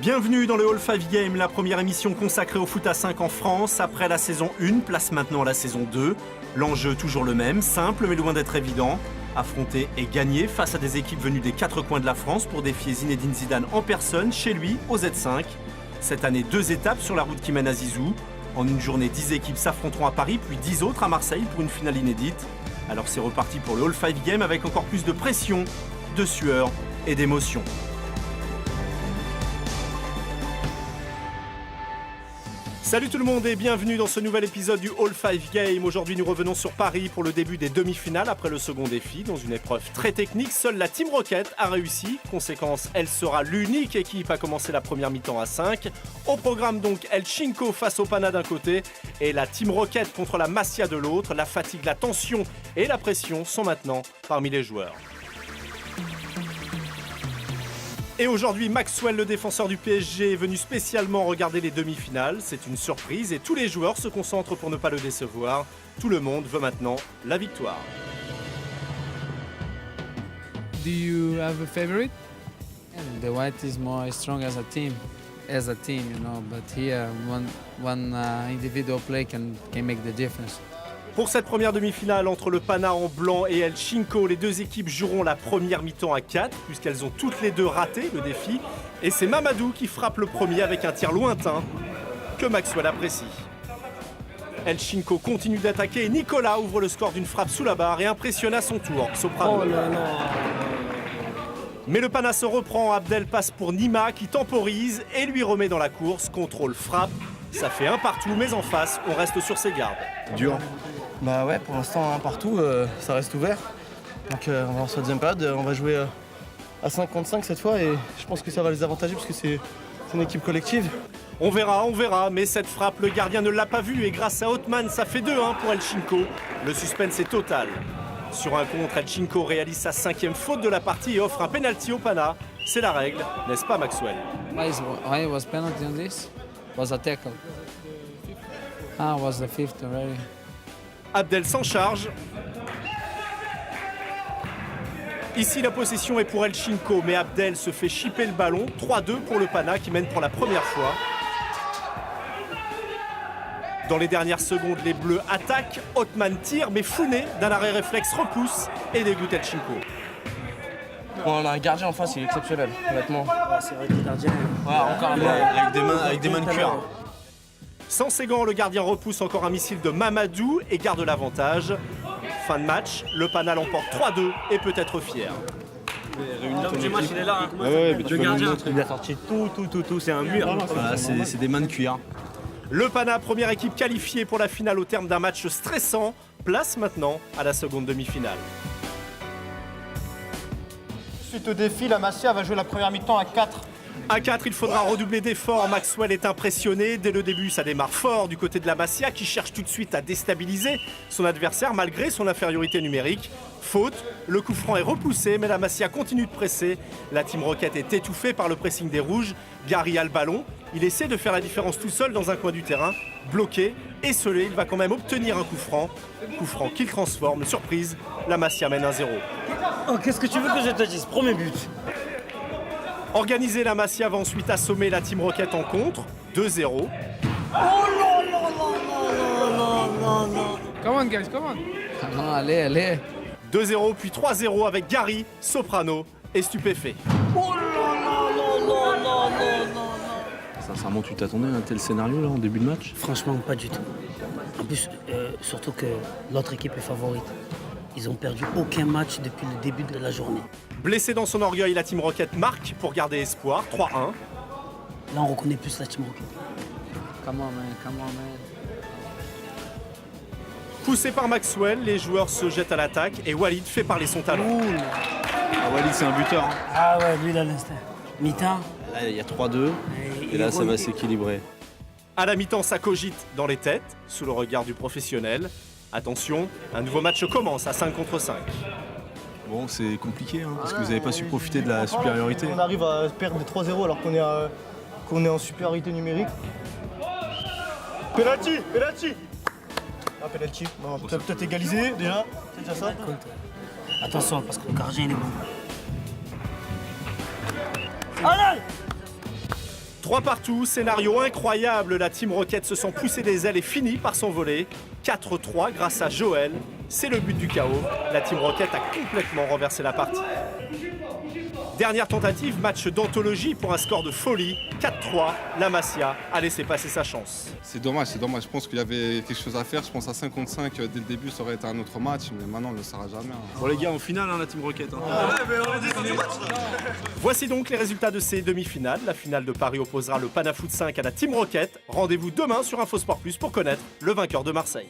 Bienvenue dans le All 5 Game, la première émission consacrée au foot à 5 en France. Après la saison 1, place maintenant à la saison 2. L'enjeu toujours le même, simple mais loin d'être évident. Affronter et gagner face à des équipes venues des 4 coins de la France pour défier Zinedine Zidane en personne, chez lui, au Z5. Cette année, 2 étapes sur la route qui mène à Zizou. En une journée, 10 équipes s'affronteront à Paris, puis 10 autres à Marseille pour une finale inédite. Alors c'est reparti pour le All 5 Game avec encore plus de pression, de sueur et d'émotion. Salut tout le monde et bienvenue dans ce nouvel épisode du All 5 Game. Aujourd'hui nous revenons sur Paris pour le début des demi-finales après le second défi. Dans une épreuve très technique, seule la Team Rocket a réussi. Conséquence, elle sera l'unique équipe à commencer la première mi-temps à 5. Au programme donc El Chinco face au Pana d'un côté et la Team Rocket contre la Masia de l'autre. La fatigue, la tension et la pression sont maintenant parmi les joueurs. Et aujourd'hui, Maxwell, le défenseur du PSG, est venu spécialement regarder les demi-finales. C'est une surprise et tous les joueurs se concentrent pour ne pas le décevoir. Tout le monde veut maintenant la victoire. Do you have a favorite? The white is more strong as a team, you know. But here, one individual play can make the difference. Pour cette première demi-finale entre le Pana en blanc et El Chinco, les deux équipes joueront la première mi-temps à 4 puisqu'elles ont toutes les deux raté le défi. Et c'est Mamadou qui frappe le premier avec un tir lointain que Maxwell apprécie. El Chinco continue d'attaquer et Nicolas ouvre le score d'une frappe sous la barre et impressionne à son tour Soprano. Mais le Pana se reprend, Abdel passe pour Nima qui temporise et lui remet dans la course, contrôle, frappe. Ça fait un partout, mais en face, on reste sur ses gardes. Dur. Bah ouais, pour l'instant, un partout, ça reste ouvert. Donc on va voir sur la deuxième période, on va jouer à 5 contre 5 cette fois et je pense que ça va les avantager parce que c'est une équipe collective. On verra, mais cette frappe, le gardien ne l'a pas vue et grâce à Othman, ça fait 2-1 pour El Chinco. Le suspense est total. Sur un contre, El Chinco réalise sa 5e faute de la partie et offre un penalty au Pana. C'est la règle, n'est-ce pas Maxwell? Why was penalty on this? Was a tackle. Was the fifth already. Abdel s'en charge. Ici, la possession est pour El Chinco, mais Abdel se fait chipper le ballon. 3-2 pour le Pana qui mène pour la première fois. Dans les dernières secondes, les Bleus attaquent. Othman tire, mais Founé, d'un arrêt réflexe, repousse et dégoûte El Chinco. Bon, on a un gardien en face, il est exceptionnel, honnêtement. C'est vrai que le gardien. Encore avec des mains de cuir. Sans ses gants, le gardien repousse encore un missile de Mamadou et garde l'avantage. Fin de match, le Pana l'emporte 3-2 et peut être fier. L'homme du match, il est là. Le gardien, il a sorti tout, c'est un mur. C'est des mains de cuir. Le Pana, première équipe qualifiée pour la finale au terme d'un match stressant, place maintenant à la seconde demi-finale. Suite au défi, la Masia va jouer la première mi-temps à 4. À 4, il faudra redoubler d'efforts. Maxwell est impressionné. Dès le début, ça démarre fort du côté de la Masia qui cherche tout de suite à déstabiliser son adversaire malgré son infériorité numérique. Faute, le coup franc est repoussé, mais la Masia continue de presser. La Team Rocket est étouffée par le pressing des Rouges. Gary a le ballon. Il essaie de faire la différence tout seul dans un coin du terrain. Bloqué, esselé, il va quand même obtenir un coup franc. Coup franc qu'il transforme. Surprise, la Masia mène 1-0. Oh, qu'est-ce que tu veux que je te dise? Premier but. Organisé, la Masia va ensuite assommer la Team Rocket en contre, 2-0. Oh non. Come on, guys, come on. Non, allez. 2-0 puis 3-0 avec Gary, Soprano et Stupéfait. Oh non. Sincèrement, tu t'attendais à un tel scénario là en début de match? Franchement, pas du tout. En plus, surtout que l'autre équipe est favorite. Ils ont perdu aucun match depuis le début de la journée. Blessé dans son orgueil, la Team Rocket marque pour garder espoir, 3-1. Là, on reconnaît plus la Team Rocket. Come on, man. Poussé par Maxwell, les joueurs se jettent à l'attaque et Walid fait parler son talent. Walid, c'est un buteur. Hein. Ah ouais, lui, il a l'instinct. Mi-temps. Là, il y a 3-2 et là, ça va s'équilibrer. À la mi-temps, ça cogite dans les têtes, sous le regard du professionnel. Attention, un nouveau match commence à 5 contre 5. Bon, c'est compliqué parce que vous n'avez pas su profiter de la supériorité. On arrive à perdre 3-0 alors qu'on est en supériorité numérique. Penalty. Ah, penalty. Bon, peut-être égalisé déjà, c'est déjà ça. Attention, parce que le gardien, il est bon. Allez! 3 partout, scénario incroyable, la Team Rocket se sent pousser des ailes et finit par s'envoler. 4-3 grâce à Joël, c'est le but du chaos. La Team Rocket a complètement renversé la partie. Dernière tentative, match d'anthologie pour un score de folie. 4-3, la Masia a laissé passer sa chance. C'est dommage. Je pense qu'il y avait quelque chose à faire. Je pense à 55 dès le début, ça aurait été un autre match, mais maintenant on ne le saura jamais. Bon les gars, en finale, la Team Rocket. Voici donc les résultats de ces demi-finales. La finale de Paris opposera le Panafoot 5 à la Team Rocket. Rendez-vous demain sur InfoSport Plus pour connaître le vainqueur de Marseille.